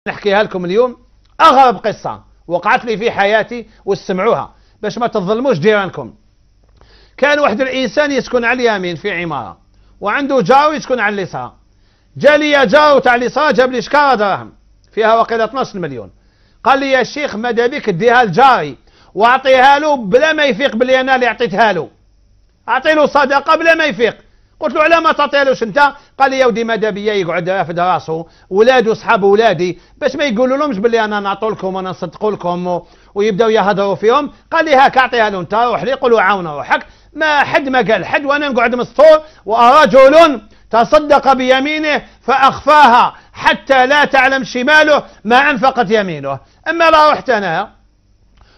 نحكيها لكم اليوم أغرب قصة وقعت لي في حياتي واستمعوها باش ما تظلموش جيرانكم. كان واحد الإنسان يسكن على اليمين في عمارة، وعنده جار يسكن على اليسار. جالي جار تاع اليسار جاب لي شكارة دراهم فيها وقيله 12 مليون. قال لي يا شيخ ماذا بك اديها لجاري واعطيها له بلا ما يفيق بلي انا اللي عطيتها له، اعطي له صدقه بلا ما يفيق. قلت له على ما تعطيهالوش انت؟ قال لي يا ودي ماذا بيا يقعد رافد راسه ولادو صحاب ولادي باش ما يقولوا لهمش باللي انا نعطوا لكم وانا نصدقوا لكم ويبداو يهضروا فيهم. قال لي هاك اعطيها له انت، روح لي قول له عاون روحك. ما حد ما قال حد وانا نقعد مستور. ورجل تصدق بيمينه فاخفاها حتى لا تعلم شماله ما انفقت يمينه. اما لا رحت انا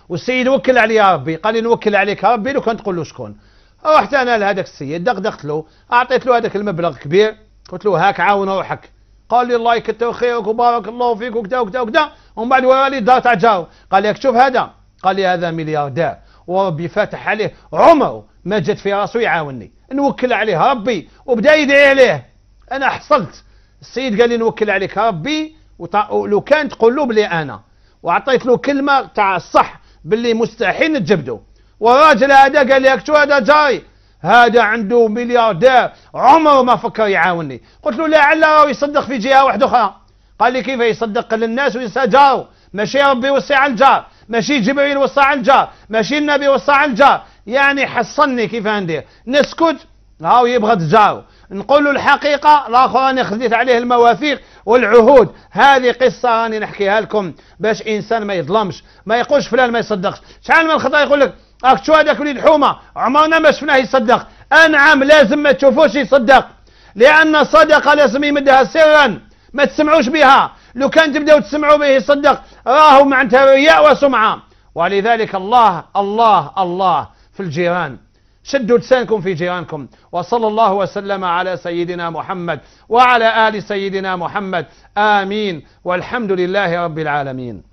والسيد وكل علي ربي، قال لي نوكل عليك ربي لو كان تقول له شكون. رحت انا لهذاك السيد دقدقت له، اعطيت له هذاك المبلغ كبير، قلت له هاك عاون روحك. قال لي الله يكثر خيرك وبارك الله فيك وكذا وكذا وكذا. ومن بعد ورالي دار تاع جاره، قال لي شوف هذا، قال لي هذا ملياردير وربي فاتح عليه عمره ما جت في راسه يعاونني، نوكل عليه ربي. وبدا يدعي عليه. انا حصلت السيد قال لي نوكل عليك ربي ولو كان تقول له بلي انا، واعطيت له كلمه تاع الصح باللي مستحيل نتجبدوا. والراجل هذا قال لي شو هذا جاري هذا عنده ملياردير عمره ما فكر يعاونني. قلت له لعل راه يصدق في جهه واحده اخرى. قال لي كيف يصدق للناس وينسى جاره؟ ماشي ربي وصي على الجار، ماشي جبريل وصى على الجار، ماشي النبي وصى على الجار. يعني حصلني كيف ندير؟ نسكت هاو يبغض جاره، نقول له الحقيقه الاخر راني خذيت عليه المواثيق والعهود. هذه قصه راني نحكيها لكم باش انسان ما يظلمش، ما يقولش فلان ما يصدقش. شحال من خطا يقول لك راك شو هذاك وليد حومه عمرنا ما شفناه يصدق. انعم لازم ما تشوفوش يصدق، لان الصدقه لازم يمدها سرا ما تسمعوش بها. لو كان تبداو تسمعوا به يصدق راهو معناتها رياء وسمعه. ولذلك الله الله الله في الجيران، شدوا لسانكم في جيرانكم. وصلى الله وسلم على سيدنا محمد وعلى آل سيدنا محمد. آمين والحمد لله رب العالمين.